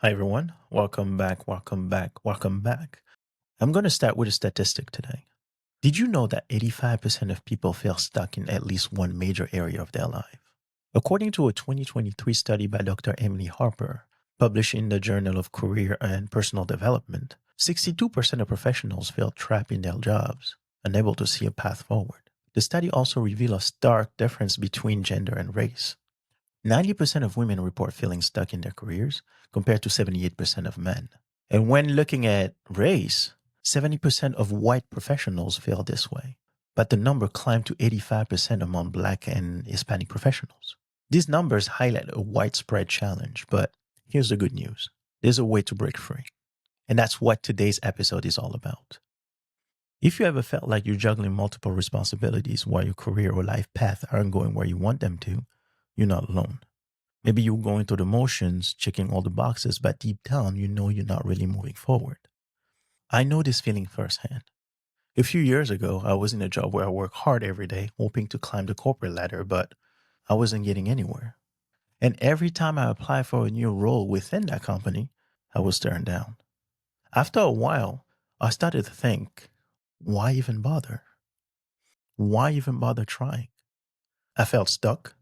Hi, everyone. Welcome back. Welcome back. Welcome back. I'm going to start with a statistic today. Did you know that 85% of people feel stuck in at least one major area of their life? According to a 2023 study by Dr. Emily Harper, published in the Journal of Career and Personal Development, 62% of professionals feel trapped in their jobs, unable to see a path forward. The study also revealed a stark difference between gender and race. 90% of women report feeling stuck in their careers compared to 78% of men. And when looking at race, 70% of white professionals feel this way, but the number climbed to 85% among Black and Hispanic professionals. These numbers highlight a widespread challenge, but here's the good news. There's a way to break free. And that's what today's episode is all about. If you ever felt like you're juggling multiple responsibilities while your career or life path aren't going where you want them to, you're not alone. Maybe you're going through the motions, checking all the boxes, but deep down, you know you're not really moving forward. I know this feeling firsthand. A few years ago, I was in a job where I worked hard every day, hoping to climb the corporate ladder, but I wasn't getting anywhere. And every time I applied for a new role within that company, I was turned down. After a while, I started to think, why even bother? Why even bother trying? I felt stuck,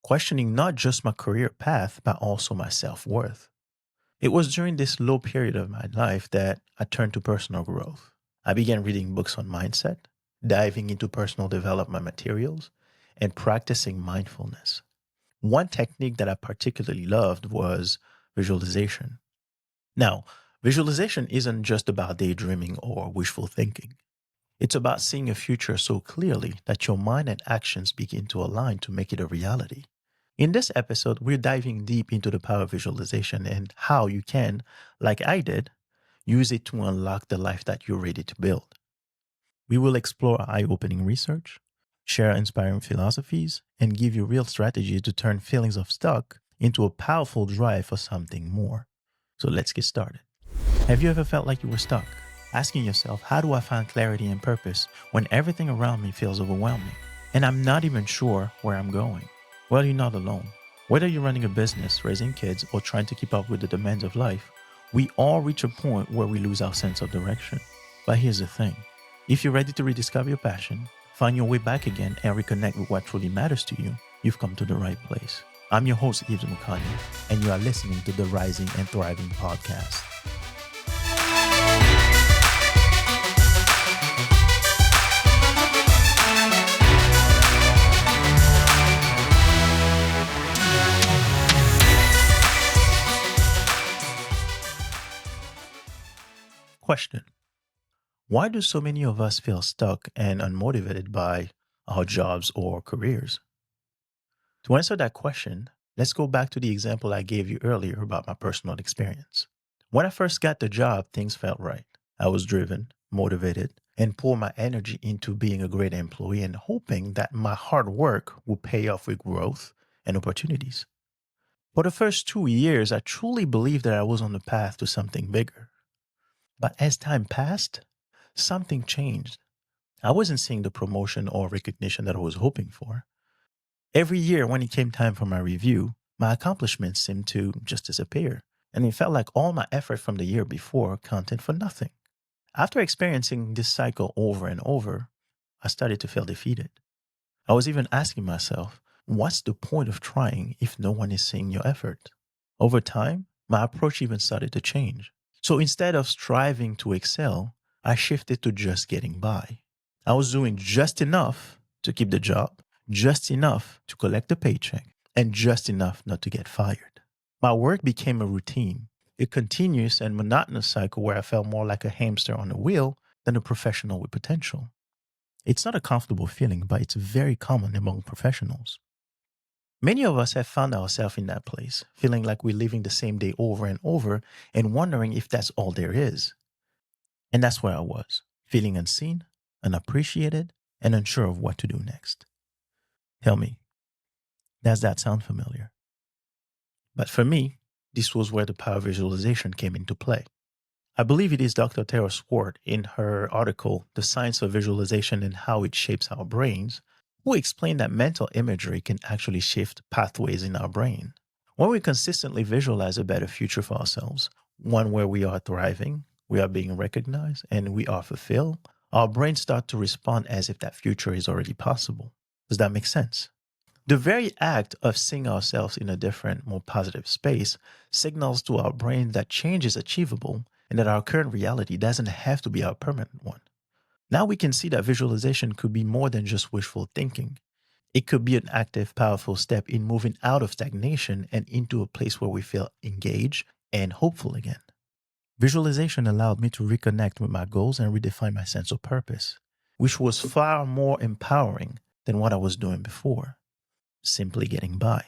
questioning not just my career path, but also my self worth. It was during this low period of my life that I turned to personal growth. I began reading books on mindset, diving into personal development materials, and practicing mindfulness. One technique that I particularly loved was visualization. Now, visualization isn't just about daydreaming or wishful thinking. It's about seeing a future so clearly that your mind and actions begin to align to make it a reality. In this episode, we're diving deep into the power of visualization and how you can, like I did, use it to unlock the life that you're ready to build. We will explore eye opening research, share inspiring philosophies, and give you real strategies to turn feelings of stuck into a powerful drive for something more. So let's get started. Have you ever felt like you were stuck? Asking yourself, how do I find clarity and purpose when everything around me feels overwhelming? And I'm not even sure where I'm going. Well, you're not alone. Whether you're running a business, raising kids, or trying to keep up with the demands of life, we all reach a point where we lose our sense of direction. But here's the thing. If you're ready to rediscover your passion, find your way back again, and reconnect with what truly matters to you, you've come to the right place. I'm your host, Yves Mukani, and you are listening to the Rising and Thriving podcast. Question. Why do so many of us feel stuck and unmotivated by our jobs or careers? To answer that question, let's go back to the example I gave you earlier about my personal experience. When I first got the job, things felt right. I was driven, motivated, and poured my energy into being a great employee and hoping that my hard work would pay off with growth and opportunities. For the first 2 years, I truly believed that I was on the path to something bigger. But as time passed, something changed. I wasn't seeing the promotion or recognition that I was hoping for. Every year, when it came time for my review, my accomplishments seemed to just disappear, and it felt like all my effort from the year before counted for nothing. After experiencing this cycle over and over, I started to feel defeated. I was even asking myself, what's the point of trying if no one is seeing your effort? Over time, my approach even started to change. So instead of striving to excel, I shifted to just getting by. I was doing just enough to keep the job, just enough to collect a paycheck, and just enough not to get fired. My work became a routine, a continuous and monotonous cycle where I felt more like a hamster on a wheel than a professional with potential. It's not a comfortable feeling, but it's very common among professionals. Many of us have found ourselves in that place, feeling like we're living the same day over and over and wondering if that's all there is. And that's where I was, feeling unseen, unappreciated, and unsure of what to do next. Tell me, does that sound familiar? But for me, this was where the power of visualization came into play. I believe it is Dr. Tara Swart in her article, The Science of Visualization and How It Shapes Our Brains, who explained that mental imagery can actually shift pathways in our brain. When we consistently visualize a better future for ourselves, one where we are thriving, we are being recognized, and we are fulfilled, our brains start to respond as if that future is already possible. Does that make sense? The very act of seeing ourselves in a different, more positive space signals to our brain that change is achievable and that our current reality doesn't have to be our permanent one. Now we can see that visualization could be more than just wishful thinking. It could be an active, powerful step in moving out of stagnation and into a place where we feel engaged and hopeful again. Visualization allowed me to reconnect with my goals and redefine my sense of purpose, which was far more empowering than what I was doing before, simply getting by.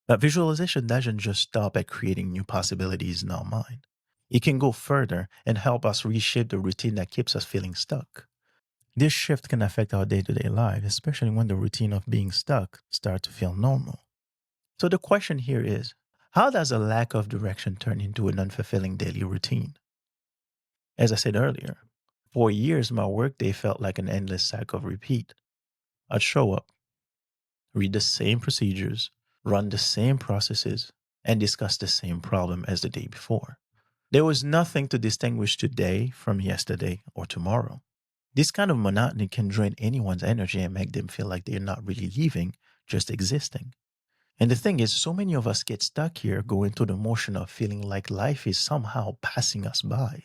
But visualization doesn't just stop at creating new possibilities in our mind. It can go further and help us reshape the routine that keeps us feeling stuck. This shift can affect our day-to-day life, especially when the routine of being stuck starts to feel normal. So the question here is, how does a lack of direction turn into an unfulfilling daily routine? As I said earlier, for years my workday felt like an endless cycle of repeat. I'd show up, read the same procedures, run the same processes, and discuss the same problem as the day before. There was nothing to distinguish today from yesterday or tomorrow. This kind of monotony can drain anyone's energy and make them feel like they're not really living, just existing. And the thing is, so many of us get stuck here going through the motion of feeling like life is somehow passing us by.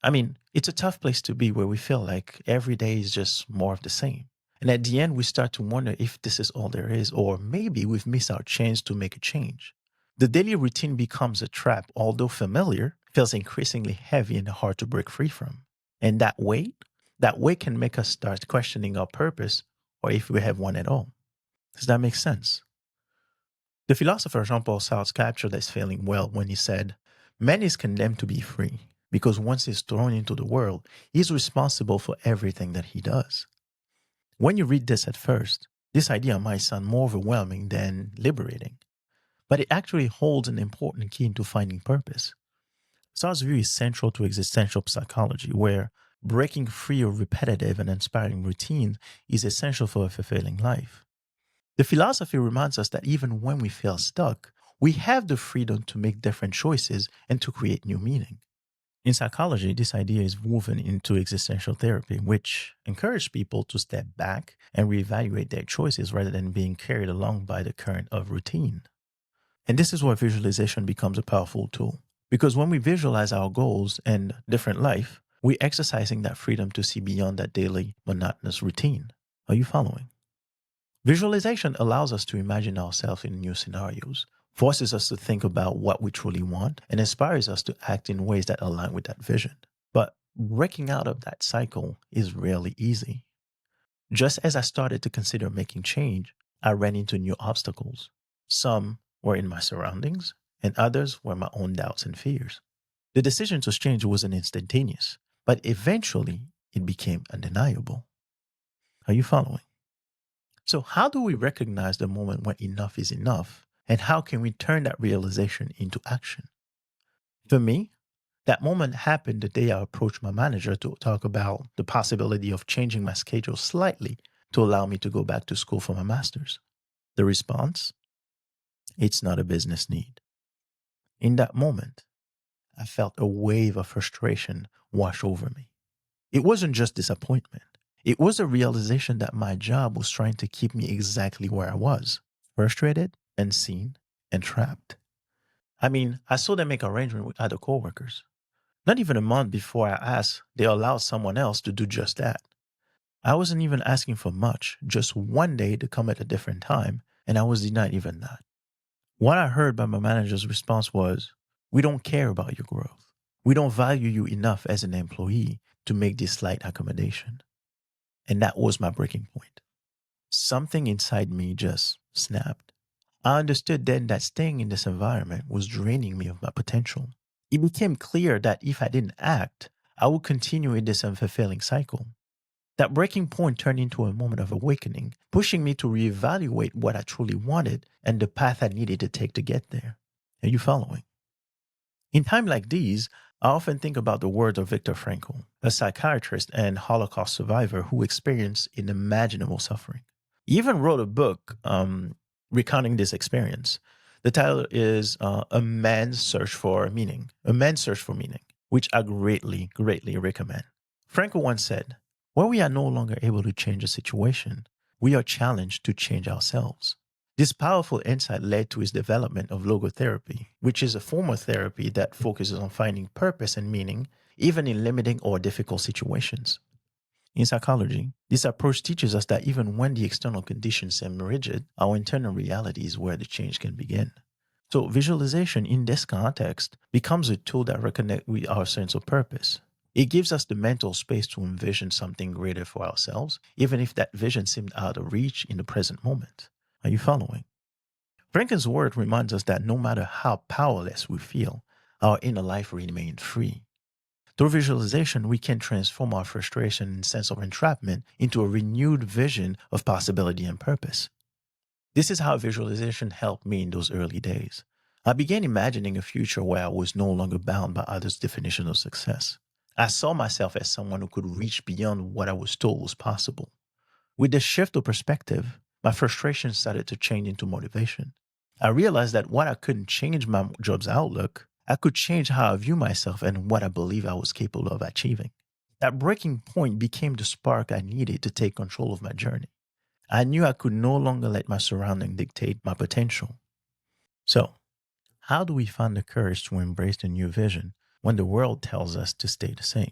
I mean, it's a tough place to be where we feel like every day is just more of the same. And at the end, we start to wonder if this is all there is, or maybe we've missed our chance to make a change. The daily routine becomes a trap, although familiar, feels increasingly heavy and hard to break free from. And that weight can make us start questioning our purpose or if we have one at all. Does that make sense? The philosopher Jean-Paul Sartre captured this feeling well when he said, "Man is condemned to be free because once he's thrown into the world, he's responsible for everything that he does." When you read this at first, this idea might sound more overwhelming than liberating, but it actually holds an important key into finding purpose. Sartre's view is central to existential psychology, where breaking free of repetitive and inspiring routines is essential for a fulfilling life. The philosophy reminds us that even when we feel stuck, we have the freedom to make different choices and to create new meaning. In psychology, this idea is woven into existential therapy, which encourages people to step back and reevaluate their choices rather than being carried along by the current of routine. And this is where visualization becomes a powerful tool. Because when we visualize our goals and different life, we're exercising that freedom to see beyond that daily monotonous routine. Are you following? Visualization allows us to imagine ourselves in new scenarios, forces us to think about what we truly want, and inspires us to act in ways that align with that vision. But breaking out of that cycle is rarely easy. Just as I started to consider making change, I ran into new obstacles. Some were in my surroundings, and others were my own doubts and fears. The decision to change wasn't instantaneous, but eventually it became undeniable. Are you following? So, how do we recognize the moment when enough is enough? And how can we turn that realization into action? For me, that moment happened the day I approached my manager to talk about the possibility of changing my schedule slightly to allow me to go back to school for my master's. The response? It's not a business need. In that moment, I felt a wave of frustration wash over me. It wasn't just disappointment. It was a realization that my job was trying to keep me exactly where I was, frustrated, unseen, and trapped. I mean, I saw them make arrangements with other coworkers. Not even a month before I asked, they allowed someone else to do just that. I wasn't even asking for much, just one day to come at a different time, and I was denied even that. What I heard by my manager's response was, "We don't care about your growth. We don't value you enough as an employee to make this slight accommodation." And that was my breaking point. Something inside me just snapped. I understood then that staying in this environment was draining me of my potential. It became clear that if I didn't act, I would continue in this unfulfilling cycle. That breaking point turned into a moment of awakening, pushing me to reevaluate what I truly wanted and the path I needed to take to get there. Are you following? In times like these, I often think about the words of Viktor Frankl, a psychiatrist and Holocaust survivor who experienced unimaginable suffering. He even wrote a book recounting this experience. The title is A Man's Search for Meaning, A Man's Search for Meaning, which I greatly, greatly recommend. Frankel once said, when we are no longer able to change a situation, we are challenged to change ourselves. This powerful insight led to his development of logotherapy, which is a form of therapy that focuses on finding purpose and meaning, even in limiting or difficult situations. In psychology, this approach teaches us that even when the external conditions seem rigid, our internal reality is where the change can begin. So, visualization in this context becomes a tool that reconnects with our sense of purpose. It gives us the mental space to envision something greater for ourselves, even if that vision seemed out of reach in the present moment. Are you following? Franken's word reminds us that no matter how powerless we feel, our inner life remains free. Through visualization, we can transform our frustration and sense of entrapment into a renewed vision of possibility and purpose. This is how visualization helped me in those early days. I began imagining a future where I was no longer bound by others' definition of success. I saw myself as someone who could reach beyond what I was told was possible. With the shift of perspective, my frustration started to change into motivation. I realized that while I couldn't change my job's outlook, I could change how I view myself and what I believe I was capable of achieving. That breaking point became the spark I needed to take control of my journey. I knew I could no longer let my surroundings dictate my potential. So, how do we find the courage to embrace the new vision when the world tells us to stay the same?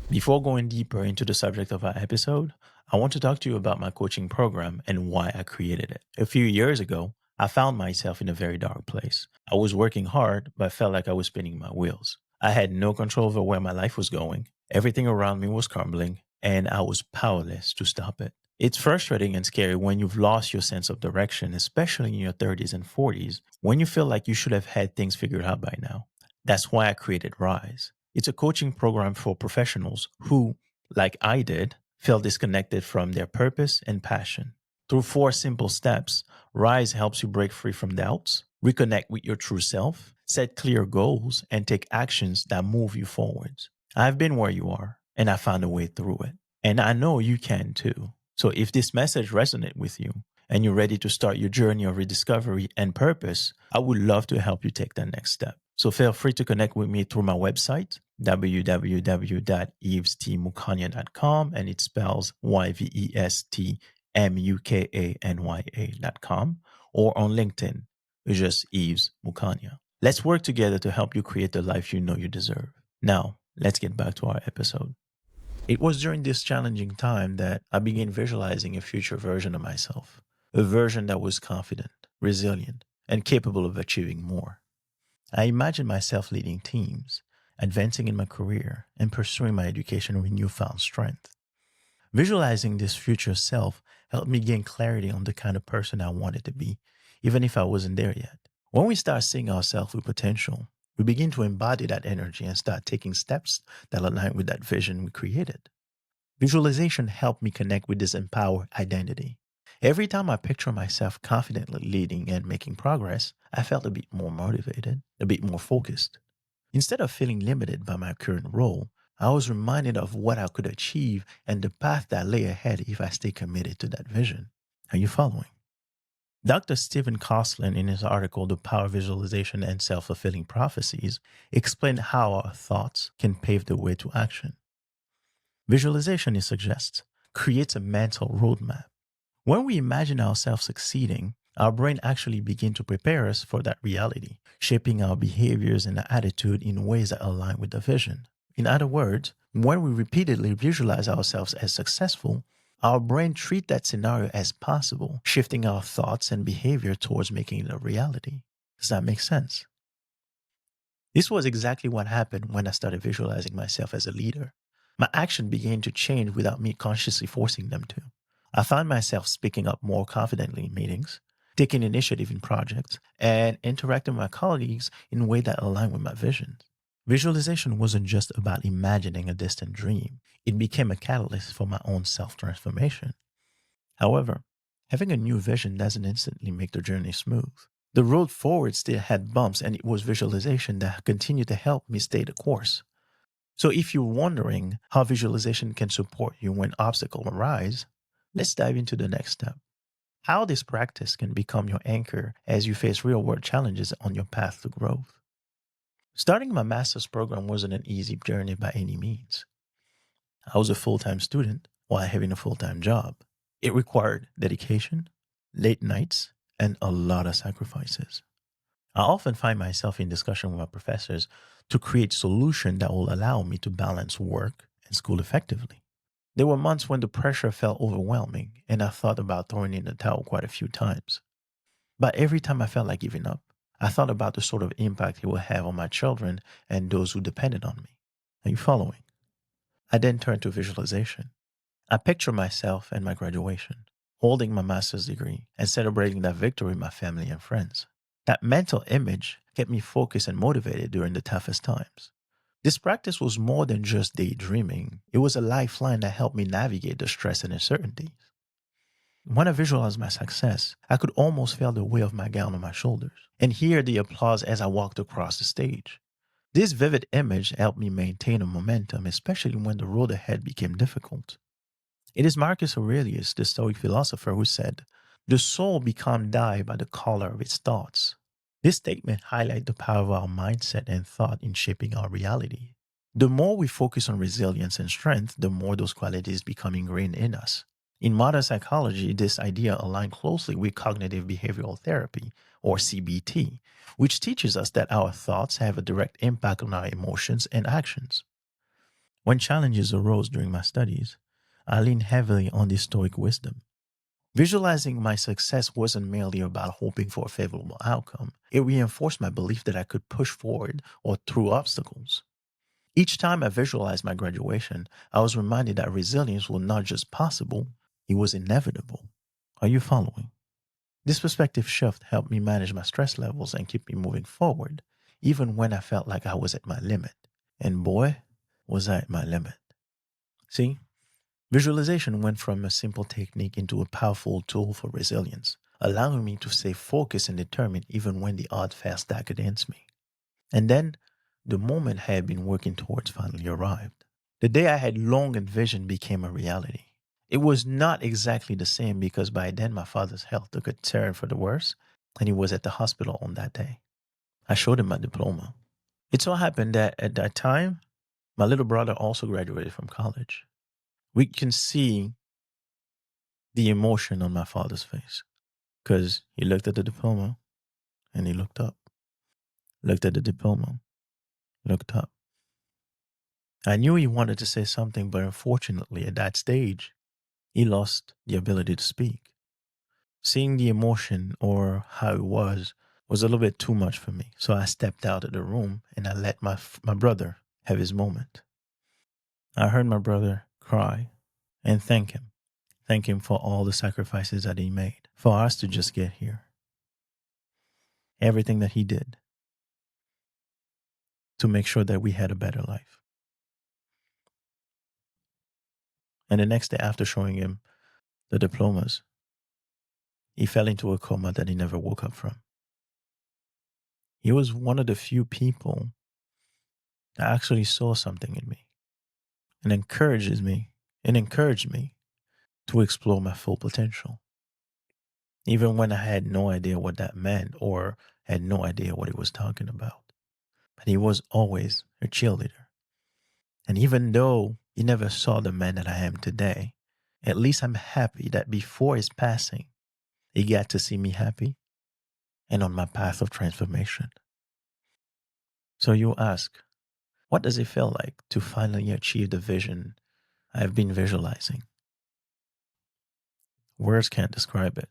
Before going deeper into the subject of our episode, I want to talk to you about my coaching program and why I created it. A few years ago, I found myself in a very dark place. I was working hard, but felt like I was spinning my wheels. I had no control over where my life was going. Everything around me was crumbling, and I was powerless to stop it. It's frustrating and scary when you've lost your sense of direction, especially in your 30s and 40s, when you feel like you should have had things figured out by now. That's why I created Rise. It's a coaching program for professionals who, like I did, felt disconnected from their purpose and passion. Through 4 simple steps, Rise helps you break free from doubts, reconnect with your true self, set clear goals, and take actions that move you forwards. I've been where you are, and I found a way through it. And I know you can too. So if this message resonates with you and you're ready to start your journey of rediscovery and purpose, I would love to help you take that next step. So feel free to connect with me through my website, www.yvestmukanya.com, and it spells YVESTMUKANYA.com, or on LinkedIn, just Yves Mukanya. Let's work together to help you create the life you know you deserve. Now, let's get back to our episode. It was during this challenging time that I began visualizing a future version of myself, a version that was confident, resilient, and capable of achieving more. I imagined myself leading teams, advancing in my career, and pursuing my education with newfound strength. Visualizing this future self helped me gain clarity on the kind of person I wanted to be, even if I wasn't there yet. When we start seeing ourselves with potential, we begin to embody that energy and start taking steps that align with that vision we created. Visualization helped me connect with this empowered identity. Every time I picture myself confidently leading and making progress, I felt a bit more motivated, a bit more focused. Instead of feeling limited by my current role, I was reminded of what I could achieve and the path that lay ahead if I stay committed to that vision. Are you following? Dr. Stephen Kosslyn, in his article, The Power of Visualization and Self-Fulfilling Prophecies, explained how our thoughts can pave the way to action. Visualization, he suggests, creates a mental roadmap. When we imagine ourselves succeeding, our brain actually begins to prepare us for that reality, shaping our behaviors and attitude in ways that align with the vision. In other words, when we repeatedly visualize ourselves as successful, our brain treats that scenario as possible, shifting our thoughts and behavior towards making it a reality. Does that make sense? This was exactly what happened when I started visualizing myself as a leader. My action began to change without me consciously forcing them to. I found myself speaking up more confidently in meetings, taking initiative in projects, and interacting with my colleagues in a way that aligned with my vision. Visualization wasn't just about imagining a distant dream. It became a catalyst for my own self-transformation. However, having a new vision doesn't instantly make the journey smooth. The road forward still had bumps, and it was visualization that continued to help me stay the course. So if you're wondering how visualization can support you when obstacles arise, let's dive into the next step. how this practice can become your anchor as you face real world challenges on your path to growth. Starting my master's program wasn't an easy journey by any means. I was a full time student while having a full time job. It required dedication, late nights, and a lot of sacrifices. I often find myself in discussion with my professors to create solutions that will allow me to balance work and school effectively. There were months when the pressure felt overwhelming and I thought about throwing in the towel quite a few times. But every time I felt like giving up, I thought about the sort of impact it would have on my children and those who depended on me. Are you following? I then turned to visualization. I picture myself and my graduation, holding my master's degree and celebrating that victory with my family and friends. That mental image kept me focused and motivated during the toughest times. This practice was more than just daydreaming. It was a lifeline that helped me navigate the stress and uncertainties. When I visualized my success, I could almost feel the weight of my gown on my shoulders and hear the applause as I walked across the stage. This vivid image helped me maintain a momentum, especially when the road ahead became difficult. It is Marcus Aurelius, the Stoic philosopher, who said, "The soul becomes die by the color of its thoughts." This statement highlights the power of our mindset and thought in shaping our reality. The more we focus on resilience and strength, the more those qualities become ingrained in us. In modern psychology, this idea aligns closely with cognitive behavioral therapy, or CBT, which teaches us that our thoughts have a direct impact on our emotions and actions. When challenges arose during my studies, I leaned heavily on this Stoic wisdom. Visualizing my success wasn't merely about hoping for a favorable outcome. It reinforced my belief that I could push forward or through obstacles. Each time I visualized my graduation, I was reminded that resilience was not just possible, it was inevitable. Are you following? This perspective shift helped me manage my stress levels and keep me moving forward, even when I felt like I was at my limit. And boy, was I at my limit. See, visualization went from a simple technique into a powerful tool for resilience, allowing me to stay focused and determined even when the odds felt stacked against me. And then the moment I had been working towards finally arrived. The day I had long envisioned became a reality. It was not exactly the same because by then my father's health took a turn for the worse and he was at the hospital on that day. I showed him my diploma. It so happened that at that time, my little brother also graduated from college. We can see the emotion on my father's face because he looked at the diploma and he looked up, looked at the diploma, looked up. I knew he wanted to say something, but unfortunately, at that stage, he lost the ability to speak. Seeing the emotion or how it was a little bit too much for me. So I stepped out of the room and I let my brother have his moment. I heard my brother cry and thank him for all the sacrifices that he made for us to just get here. Everything that he did to make sure that we had a better life. And the next day, after showing him the diplomas, he fell into a coma that he never woke up from. He was one of the few people that actually saw something in me and encouraged me to explore my full potential. Even when I had no idea what that meant or had no idea what he was talking about. But he was always a cheerleader. And even though he never saw the man that I am today, at least I'm happy that before his passing, he got to see me happy and on my path of transformation. So you ask, what does it feel like to finally achieve the vision I've been visualizing? Words can't describe it.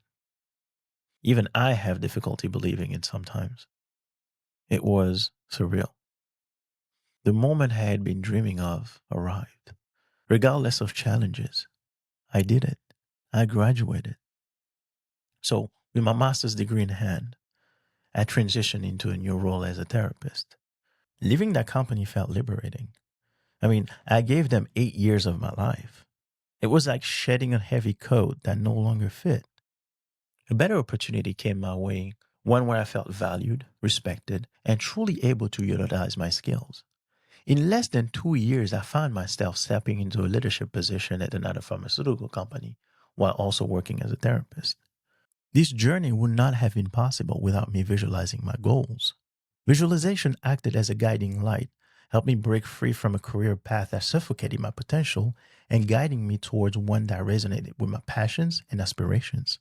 Even I have difficulty believing it sometimes. It was surreal. The moment I had been dreaming of arrived. Regardless of challenges, I did it. I graduated. So, with my master's degree in hand, I transitioned into a new role as a therapist. Leaving that company felt liberating. I gave them 8 years of my life. It was like shedding a heavy coat that no longer fit. A better opportunity came my way, one where I felt valued, respected, and truly able to utilize my skills. In less than 2 years, I found myself stepping into a leadership position at another pharmaceutical company while also working as a therapist. This journey would not have been possible without me visualizing my goals. Visualization acted as a guiding light, helped me break free from a career path that suffocated my potential and guiding me towards one that resonated with my passions and aspirations.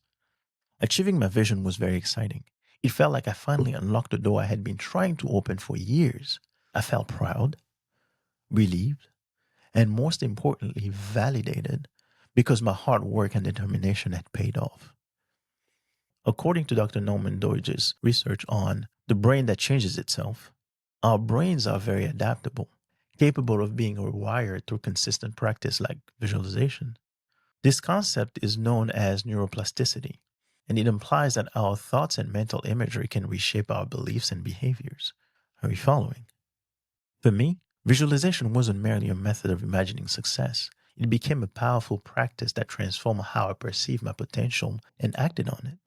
Achieving my vision was very exciting. It felt like I finally unlocked the door I had been trying to open for years. I felt proud, relieved, and most importantly, validated because my hard work and determination had paid off. According to Dr. Norman Doidge's research on the brain that changes itself, our brains are very adaptable, capable of being rewired through consistent practice like visualization. This concept is known as neuroplasticity, and it implies that our thoughts and mental imagery can reshape our beliefs and behaviors. Are you following? For me, visualization wasn't merely a method of imagining success. It became a powerful practice that transformed how I perceived my potential and acted on it.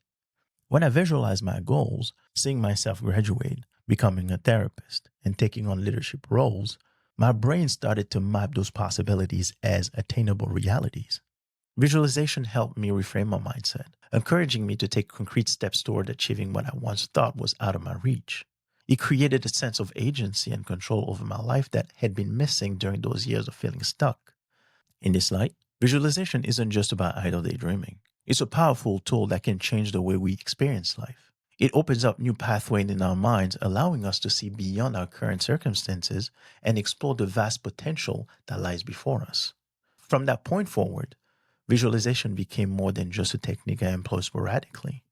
When I visualized my goals, seeing myself graduate, becoming a therapist, and taking on leadership roles, my brain started to map those possibilities as attainable realities. Visualization helped me reframe my mindset, encouraging me to take concrete steps toward achieving what I once thought was out of my reach. It created a sense of agency and control over my life that had been missing during those years of feeling stuck. In this light, visualization isn't just about idle daydreaming. It's a powerful tool that can change the way we experience life. It opens up new pathways in our minds, allowing us to see beyond our current circumstances and explore the vast potential that lies before us. From that point forward, visualization became more than just a technique I employ sporadically.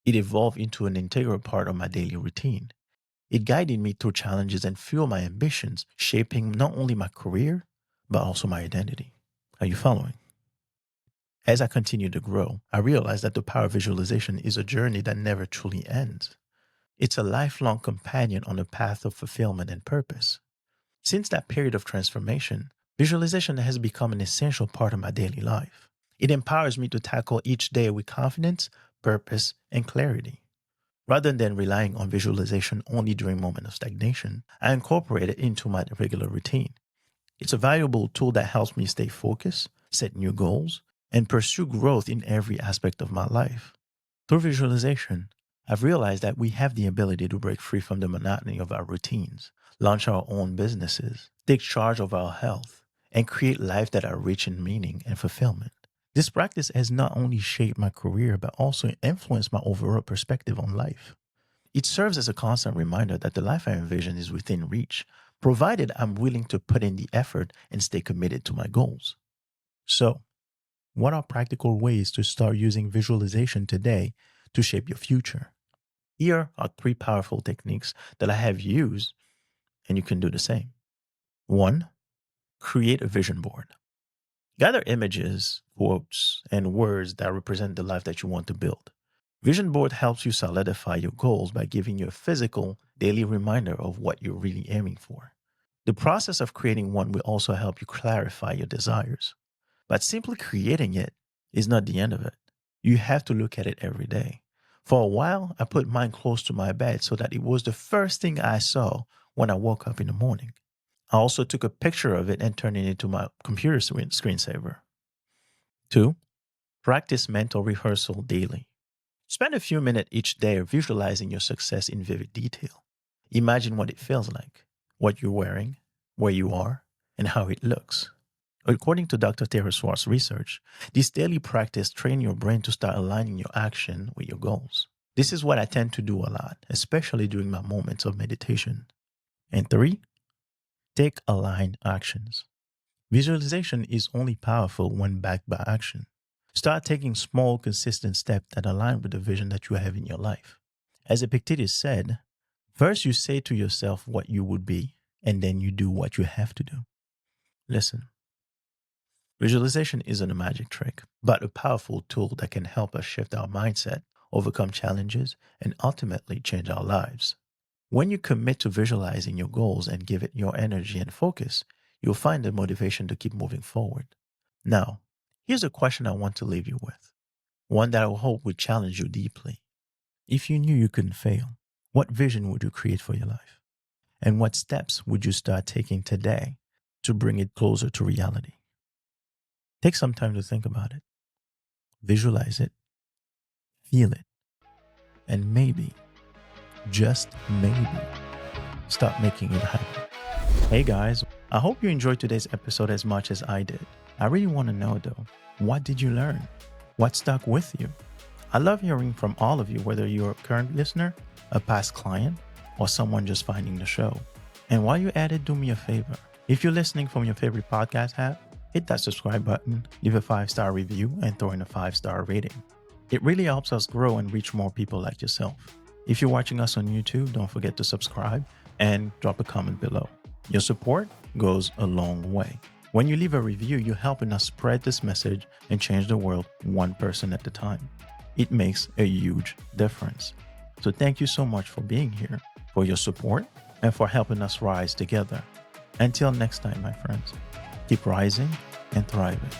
It evolved into an integral part of my daily routine. It guided me through challenges and fueled my ambitions, shaping not only my career, but also my identity. Are you following? As I continued to grow, I realized that the power of visualization is a journey that never truly ends. It's a lifelong companion on a path of fulfillment and purpose. Since that period of transformation, visualization has become an essential part of my daily life. It empowers me to tackle each day with confidence, purpose, and clarity. Rather than relying on visualization only during moments of stagnation, I incorporate it into my regular routine. It's a valuable tool that helps me stay focused, set new goals, and pursue growth in every aspect of my life. Through visualization, I've realized that we have the ability to break free from the monotony of our routines, launch our own businesses, take charge of our health, and create lives that are rich in meaning and fulfillment. This practice has not only shaped my career, but also influenced my overall perspective on life. It serves as a constant reminder that the life I envision is within reach, provided I'm willing to put in the effort and stay committed to my goals. So, what are practical ways to start using visualization today to shape your future? Here are three powerful techniques that I have used, and you can do the same. One, create a vision board. Gather images, quotes, and words that represent the life that you want to build. Vision board helps you solidify your goals by giving you a physical, daily reminder of what you're really aiming for. The process of creating one will also help you clarify your desires. But simply creating it is not the end of it. You have to look at it every day. For a while, I put mine close to my bed so that it was the first thing I saw when I woke up in the morning. I also took a picture of it and turned it into my computer screensaver. Two, practice mental rehearsal daily. Spend a few minutes each day visualizing your success in vivid detail. Imagine what it feels like, what you're wearing, where you are, and how it looks. According to Dr. Tara Swartz's research, this daily practice trains your brain to start aligning your action with your goals. This is what I tend to do a lot, especially during my moments of meditation. And three, take aligned actions. Visualization is only powerful when backed by action. Start taking small, consistent steps that align with the vision that you have in your life. As Epictetus said, first you say to yourself what you would be, and then you do what you have to do. Listen, visualization isn't a magic trick, but a powerful tool that can help us shift our mindset, overcome challenges, and ultimately change our lives. When you commit to visualizing your goals and give it your energy and focus, you'll find the motivation to keep moving forward. Now, here's a question I want to leave you with, one that I hope would challenge you deeply. If you knew you couldn't fail, what vision would you create for your life? And what steps would you start taking today to bring it closer to reality? Take some time to think about it. Visualize it. feel it, and maybe, just maybe, start making it happen. Hey guys, I hope you enjoyed today's episode as much as I did. I really want to know though, what did you learn? What stuck with you? I love hearing from all of you, whether you're a current listener, a past client, or someone just finding the show. And while you're at it, do me a favor. If you're listening from your favorite podcast app, hit that subscribe button, leave a 5-star review, and throw in a 5-star rating. It really helps us grow and reach more people like yourself. If you're watching us on YouTube, don't forget to subscribe and drop a comment below. Your support goes a long way. When you leave a review, you're helping us spread this message and change the world one person at a time. It makes a huge difference. So thank you so much for being here, for your support, and for helping us rise together. Until next time, my friends, keep rising and thriving.